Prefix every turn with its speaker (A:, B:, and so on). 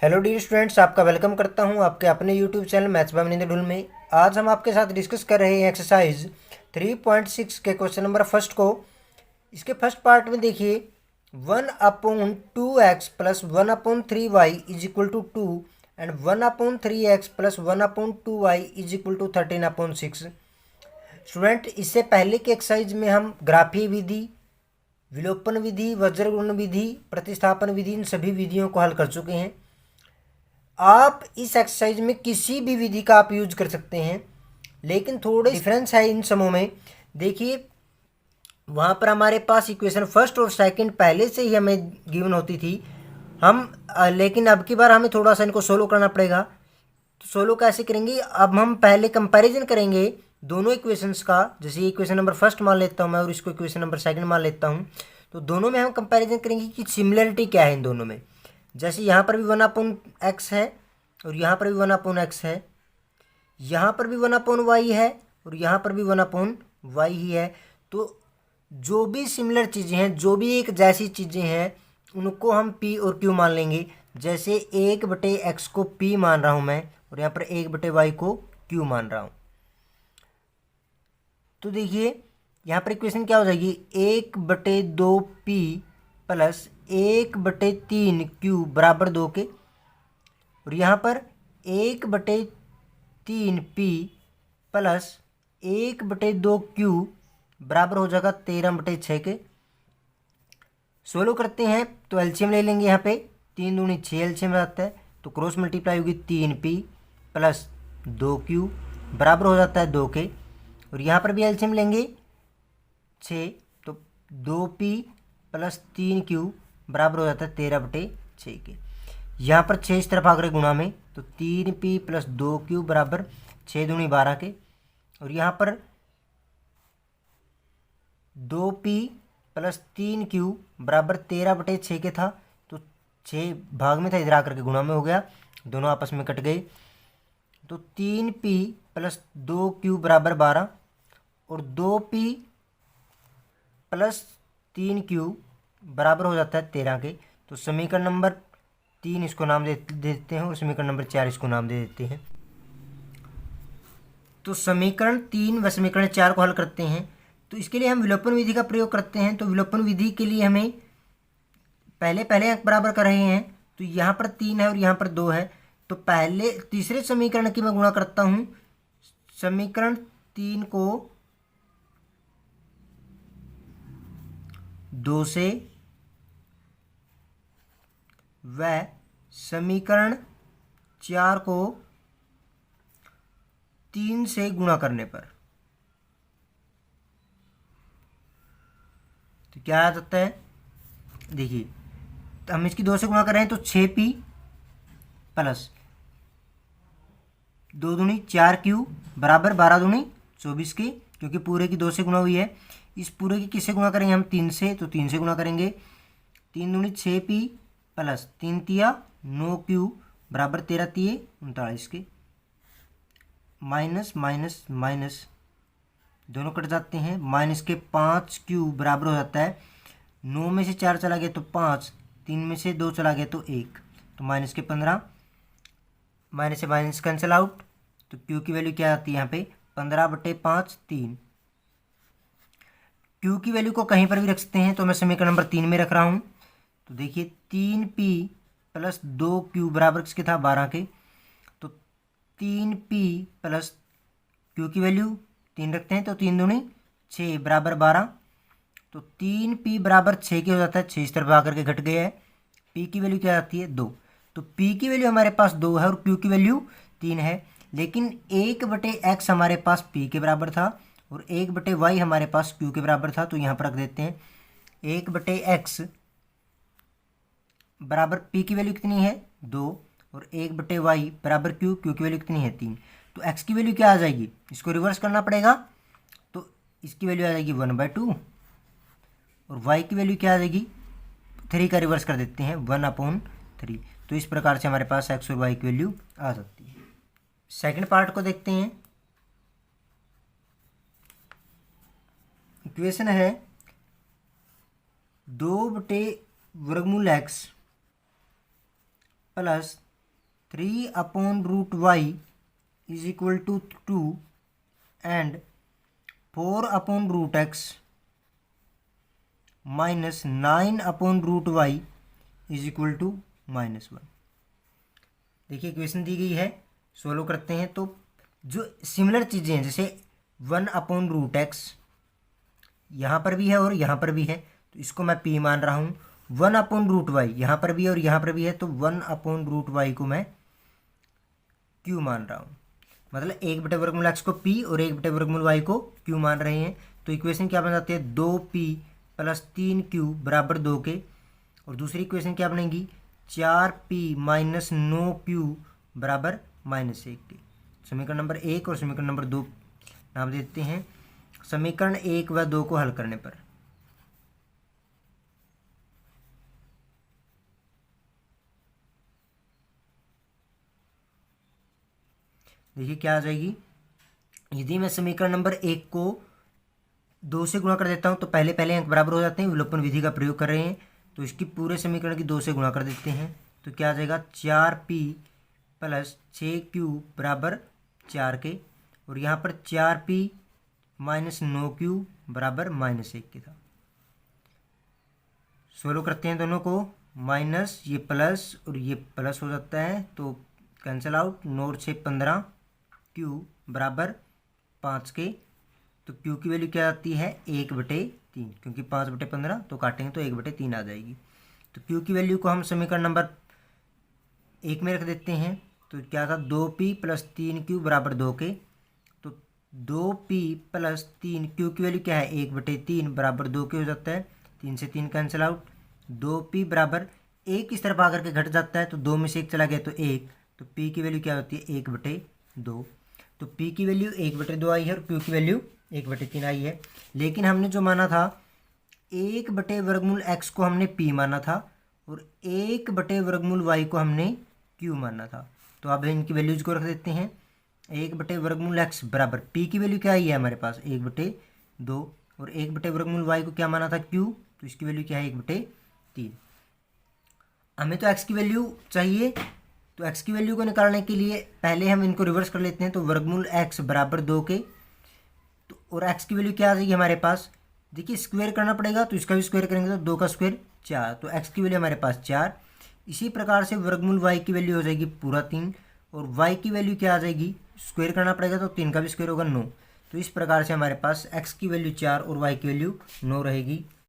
A: Hello dear students, आपका welcome करता हूं आपके अपने YouTube channel maths by Maninder Dhull में। आज हम आपके साथ डिस्कस कर रहे हैं एक्सरसाइज 3.6 के क्वेश्चन नंबर फर्स्ट को। इसके फर्स्ट पार्ट में देखिए 1/2x plus 1/3y is equal to 2 and 1/3x plus 1/2y is equal to 13/6। Student, इससे पहले के एक्सरसाइज में हम ग्राफीय विधि, विलोपन विधि, वज्रगुणन विधि, प्रतिस्थापन विधि, इन सभी विधियों को हल कर चुके हैं। आप इस एक्सरसाइज में किसी भी विधि का आप यूज कर सकते हैं, लेकिन थोड़े डिफरेंस है इन समों में। देखिए, वहाँ पर हमारे पास इक्वेशन फर्स्ट और सेकंड पहले से ही हमें गिवन होती थी। लेकिन अब की बार हमें थोड़ा सा इनको सोल्व करना पड़ेगा। तो सोल्व कैसे करेंगे? अब हम पहले कंपैरिजन करेंगे दोनों इक्वेशंस का। जैसे इक्वेशन नंबर फर्स्ट मान लेता हूँ मैं और इसको इक्वेशन नंबर सेकंड मान लेता हूँ। तो दोनों में हम कंपैरिजन करेंगे कि सिमिलरिटी क्या है इन दोनों में। जैसे यहाँ पर भी 1/x है और यहाँ पर भी 1/x है, यहाँ पर भी 1/y है और यहाँ पर भी 1/y ही है। तो जो भी सिमिलर चीज़ें हैं, जो भी एक जैसी चीज़ें हैं, उनको हम p और q मान लेंगे। जैसे 1/x को p मान रहा हूँ मैं और यहाँ पर 1/y को q मान रहा हूँ। तो देखिए यहाँ पर इक्वेशन क्या हो जाएगी, 1/2p प्लस 1/3q बराबर 2 के, और यहाँ पर 1/3p प्लस 1/2q बराबर हो जाएगा 13/6 के। सोल्व करते हैं तो एलसीएम ले लेंगे। यहाँ पे 3 दूनी 6 एलसीएम आता है, तो क्रॉस मल्टीप्लाई होगी 3p प्लस 2q बराबर हो जाता है 2 के, और यहाँ पर भी एलसीएम लेंगे 6, तो 2p प्लस 3q बराबर हो जाता है 13/6 के। यहाँ पर 6 इस तरफ आकर गुणा में, तो 3p प्लस 2q बराबर 6 दूनी 12 के, और यहाँ पर 2p प्लस 3q बराबर 13/6 के था, तो 6 भाग में था, इधर आकर के गुणा में हो गया, दोनों आपस में कट गए। तो 3p प्लस 2q बराबर 12 और 2p प्लस 3q बराबर हो जाता है 13 के। तो समीकरण नंबर 3 इसको नाम दे देते हैं और समीकरण नंबर 4 इसको नाम दे देते हैं। तो समीकरण 3 व समीकरण 4 को हल करते हैं। तो इसके लिए हम विलोपन विधि का प्रयोग करते हैं। तो विलोपन विधि के लिए हमें पहले अंक बराबर कर रहे हैं। तो यहाँ पर 3 है और यहाँ पर 2 है, तो पहले तीसरे समीकरण की मैं गुणा करता हूँ। समीकरण 3 को 2 से व समीकरण 4 को 3 से गुणा करने पर तो क्या आ जाता है, देखिए, तो हम इसकी 2 से गुणा कर रहे हैं, तो 6p प्लस 2 दूनी 4q बराबर 12 दूनी 24 के, क्योंकि पूरे की 2 से गुणा हुई है। इस पूरे की किससे गुणा करेंगे हम? 3 से, तो 3 से गुणा करेंगे। 3 दूनी 6p प्लस 3 तिया 9q बराबर 13 तिये 39 के। माइनस माइनस माइनस दोनों कट जाते हैं, माइनस के 5q बराबर हो जाता है 9 में से 4 चला गया तो 5, 3 में से 2 चला गया तो 1, तो माइनस के 15, माइनस से माइनस कैंसिल आउट, तो q की वैल्यू क्या आती है यहाँ पे 15/5 3। q की वैल्यू को कहीं पर भी रख सकते हैं, तो मैं समीकरण नंबर 3 में रख रहा हूँ। तो देखिए 3p प्लस 2q बराबर किसके था 12 के, तो 3p प्लस q की वैल्यू 3 रखते हैं, तो 3 दूनी 6 बराबर 12, तो 3p बराबर 6 के हो जाता है। 6 इस तरफ आकर के घट गया है। p की वैल्यू क्या आती है 2, तो p की वैल्यू हमारे पास 2 है और q की वैल्यू 3 है। लेकिन 1/x हमारे पास p के बराबर था और 1/y हमारे पास q के बराबर था, तो यहाँ पर रख देते हैं 1/x बराबर p की वैल्यू कितनी है 2 और 1/y बराबर q की वैल्यू कितनी है 3। तो x की वैल्यू क्या आ जाएगी, इसको रिवर्स करना पड़ेगा, तो इसकी वैल्यू आ जाएगी 1/2 और y की वैल्यू क्या आ जाएगी 3 का रिवर्स कर देते हैं 1/3। तो इस प्रकार से हमारे पास x और y की वैल्यू आ जाती है। सेकंड पार्ट को देखते हैं। इक्वेशन है 2/वर्गमूल x plus 3/√y is equal to 2 and 4/√x minus 9/√y is equal to -1। देखिए इक्वेशन दी गई है, सोल्व करते हैं। तो जो सिमिलर चीज़ें हैं जैसे 1/√x यहाँ पर भी है और यहाँ पर भी है, तो इसको मैं p मान रहा हूँ। 1/√y यहाँ पर भी है और यहाँ पर भी है, तो 1/√y को मैं q मान रहा हूँ। मतलब 1/वर्गमूल x को p और 1/वर्गमूल y को q मान रहे हैं। तो इक्वेशन क्या बन जाती है, 2p + 3q बराबर 2 के। और दूसरी इक्वेशन क्या बनेगी, 4p - 9q बराबर -1 के। समीकरण नंबर 1 और समीकरण नंबर 2 नाम देते हैं। समीकरण 1 व 2 को हल करने पर देखिए क्या आ जाएगी। यदि मैं समीकरण नंबर 1 को 2 से गुणा कर देता हूँ तो पहले पहले अंक बराबर हो जाते हैं, विलोपन विधि का प्रयोग कर रहे हैं। तो इसकी पूरे समीकरण की 2 से गुणा कर देते हैं, तो क्या आ जाएगा, 4p + 6q बराबर 4 के। और यहाँ पर 4p - 9q बराबर -1 के था। सोल्व करते हैं दोनों को, माइनस ये प्लस और ये प्लस हो जाता है तो कैंसिल आउट। 9 से 15 q बराबर 5 के। तो q की वैल्यू क्या आती है, 1/3, क्योंकि 5/15 तो काटेंगे तो 1/3 आ जाएगी। तो q की वैल्यू को हम समीकरण नंबर 1 में रख देते हैं। तो क्या था, 2p + 3q बराबर 2 के। तो 2p + 3q की वैल्यू क्या है, 1/3 बराबर 2 के हो जाता है। 3 से 3 कैंसिल आउट। 2p बराबर 1 इस तरफ आकर के घट जाता है, तो 2 में से 1 चला गया तो 1। तो p की वैल्यू क्या होती है, 1/2। तो p की वैल्यू 1/2 आई है और q की वैल्यू 1/3 आई है। लेकिन हमने जो माना था 1/वर्गमूल x को हमने p माना था और 1/वर्गमूल y को हमने q माना था। तो अब इनकी वैल्यूज को रख देते हैं। 1/वर्गमूल x बराबर p की वैल्यू क्या आई है हमारे पास, 1/2, और 1/वर्गमूल y को क्या माना था, q। तो इसकी वैल्यू क्या है, 1/3। हमें तो x की वैल्यू चाहिए, तो x की वैल्यू को निकालने के लिए पहले हम इनको रिवर्स कर लेते हैं। तो वर्गमूल x बराबर 2 के, तो और x की वैल्यू क्या आ जाएगी हमारे पास, देखिए स्क्वायर करना पड़ेगा, तो इसका भी स्क्वायर करेंगे तो 2 का स्क्वायर 4, तो x की वैल्यू हमारे पास 4। इसी प्रकार से वर्गमूल y की वैल्यू हो जाएगी पूरा 3, और y की वैल्यू क्या आ जाएगी, स्क्वायर करना पड़ेगा तो 3 का भी स्क्वायर होगा 9। तो इस प्रकार से हमारे पास x की वैल्यू 4 और y की वैल्यू 9 रहेगी।